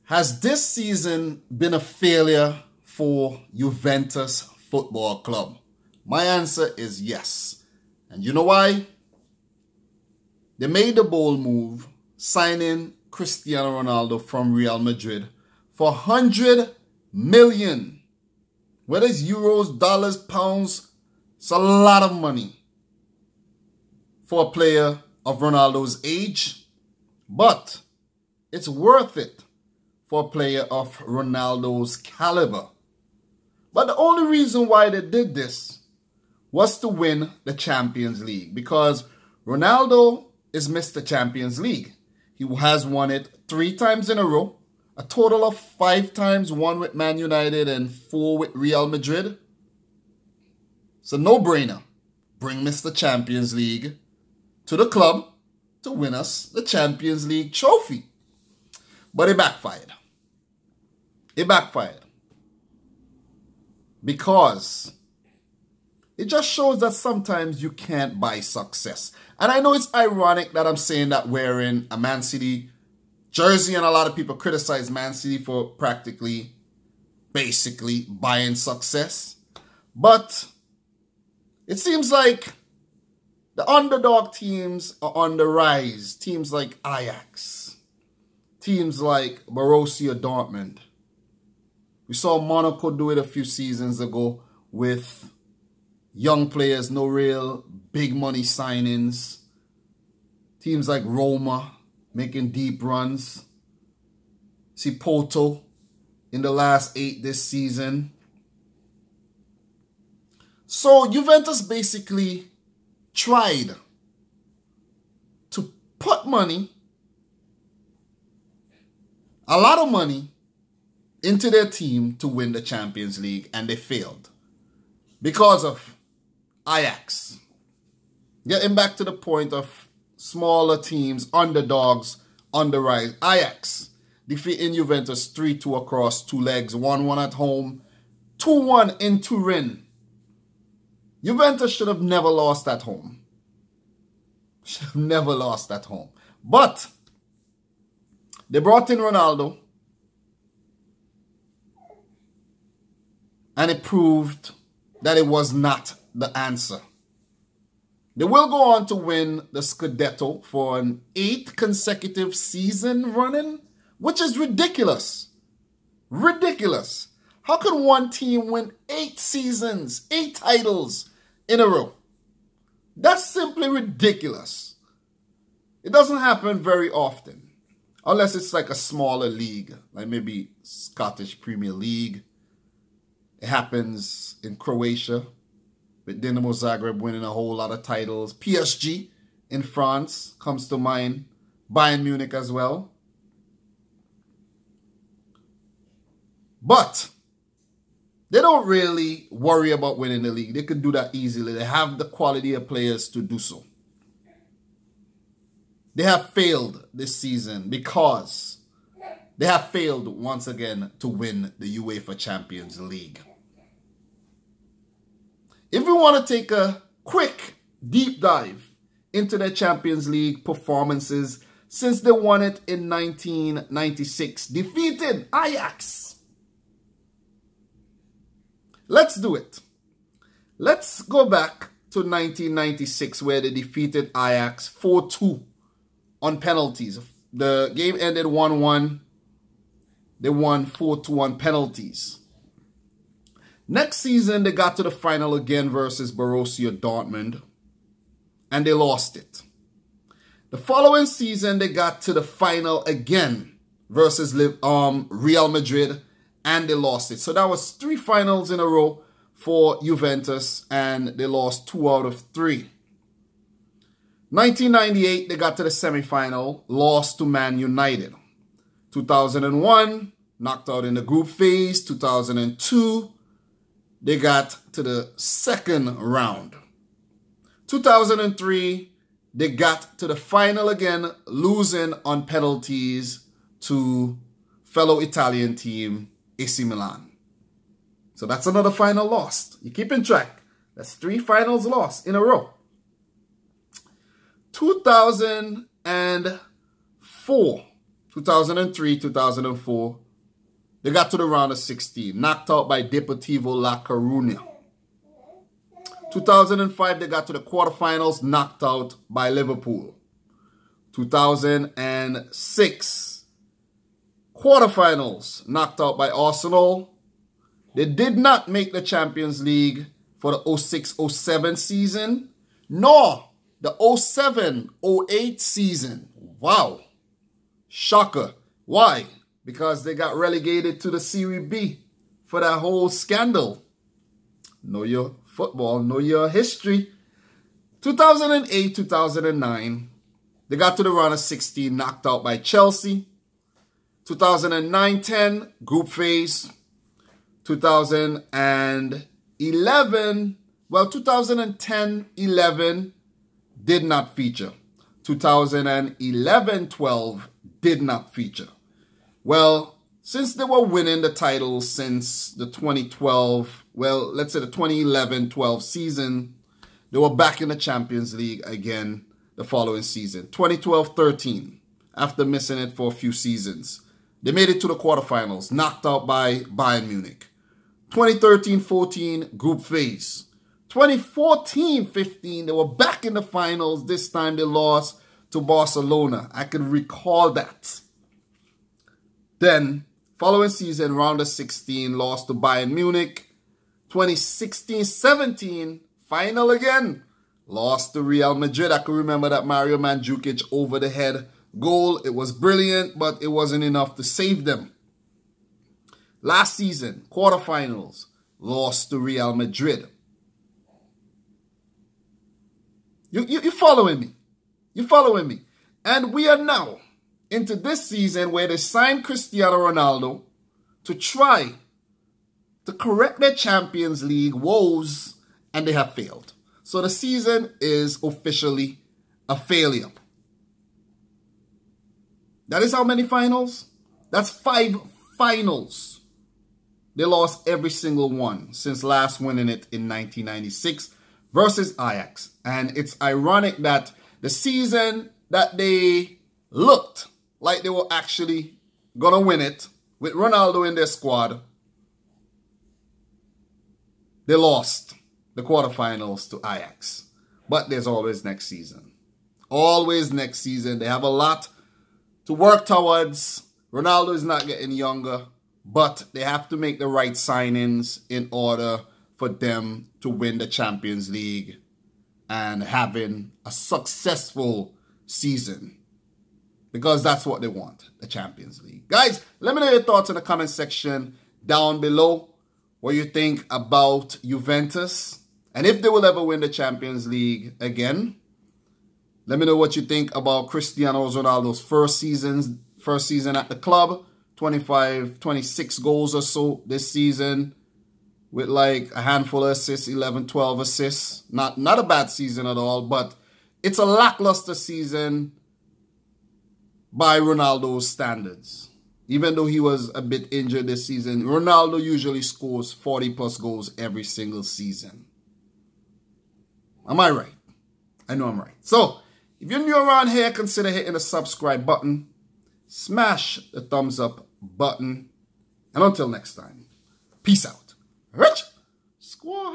Has this season been a failure for Juventus Football Club? My answer is yes. And you know why? They made the bold move, signing Cristiano Ronaldo from Real Madrid for 100 million. Whether it's euros, dollars, pounds, it's a lot of money for a player of Ronaldo's age. But it's worth it for a player of Ronaldo's caliber. But the only reason why they did this was to win the Champions League, because Ronaldo is Mr. Champions League. He has won it 3 times in a row, a total of 5 times, 1 with Man United and 4 with Real Madrid. It's a no-brainer. Bring Mr. Champions League to the club to win us the Champions League trophy. But it backfired. It backfired. Because it just shows that sometimes you can't buy success. And I know it's ironic that I'm saying that wearing a Man City jersey, and a lot of people criticize Man City for basically buying success. But it seems like the underdog teams are on the rise. Teams like Ajax. Teams like Borussia Dortmund. We saw Monaco do it a few seasons ago with young players, no real big money signings. Teams like Roma making deep runs. See Porto in the last 8 this season. So Juventus basically tried to put money, a lot of money, into their team to win the Champions League, and they failed because of Ajax. Getting back to the point of smaller teams, underdogs on the rise. Ajax defeating Juventus 3-2 across 2 legs, 1-1 at home, 2-1 in Turin. Juventus should have never lost at home. Should have never lost at home. But they brought in Ronaldo, and it proved that it was not the answer. They will go on to win the Scudetto for an 8th consecutive season running, which is ridiculous. Ridiculous. How can one team win 8 seasons, 8 titles in a row? That's simply ridiculous. It doesn't happen very often, unless it's like a smaller league, like maybe Scottish Premier League. It happens in Croatia, with Dinamo Zagreb winning a whole lot of titles. PSG in France comes to mind. Bayern Munich as well. But they don't really worry about winning the league. They could do that easily. They have the quality of players to do so. They have failed this season because they have failed once again to win the UEFA Champions League. If we want to take a quick deep dive into their Champions League performances since they won it in 1996, defeated Ajax. Let's do it. Let's go back to 1996, where they defeated Ajax 4-2 on penalties. The game ended 1-1. They won 4-2 on penalties. Next season, they got to the final again versus Borussia Dortmund, and they lost it. The following season, they got to the final again versus Real Madrid, and they lost it. So that was 3 finals in a row for Juventus, and they lost 2 out of 3. 1998, they got to the semi-final, lost to Man United. 2001, knocked out in the group phase. 2002, they got to the 2nd round. 2003, they got to the final again, losing on penalties to fellow Italian team AC Milan. So that's another final lost. You're keeping track. That's 3 finals lost in a row. 2004, 2003, 2004, they got to the round of 16, knocked out by Deportivo La Coruña. 2005, they got to the quarterfinals, knocked out by Liverpool. 2006, quarterfinals, knocked out by Arsenal. They did not make the Champions League for the 06-07 season, nor the 07-08 season. Wow. Shocker. Why? Because they got relegated to the Serie B for that whole scandal. Know your football, know your history. 2008, 2009, they got to the round of 16, knocked out by Chelsea. 2009-10, group phase. 2011, well, 2010-11 did not feature. 2011-12 did not feature. Well, since they were winning the title since the 2012, well, let's say the 2011-12 season, they were back in the Champions League again the following season. 2012-13, after missing it for a few seasons. They made it to the quarterfinals, knocked out by Bayern Munich. 2013-14, group phase. 2014-15, they were back in the finals. This time they lost to Barcelona. I can recall that. Then, following season, round of 16, lost to Bayern Munich. 2016-17, final again. Lost to Real Madrid. I can remember that Mario Mandzukic over the head goal. It was brilliant, but it wasn't enough to save them. Last season, quarterfinals, lost to Real Madrid. You following me? You following me? And we are now into this season where they signed Cristiano Ronaldo to try to correct their Champions League woes, and they have failed. So the season is officially a failure. That is how many finals? That's 5 finals. They lost every single one since last winning it in 1996 versus Ajax. And it's ironic that the season that they looked like they were actually going to win it with Ronaldo in their squad, they lost the quarterfinals to Ajax. But there's always next season. Always next season. They have a lot to work towards. Ronaldo is not getting younger, but they have to make the right signings in order for them to win the Champions League and having a successful season. Because that's what they want, the Champions League. Guys, let me know your thoughts in the comment section down below. What you think about Juventus. And if they will ever win the Champions League again. Let me know what you think about Cristiano Ronaldo's first season at the club. 26 goals or so this season. With like a handful of assists, 11, 12 assists. Not a bad season at all, but it's a lackluster season by Ronaldo's standards. Even though he was a bit injured this season, Ronaldo usually scores 40+ goals every single season. Am I right? I know I'm right. So, if you're new around here, consider hitting the subscribe button. Smash the thumbs up button. And until next time, peace out. Rich Squad.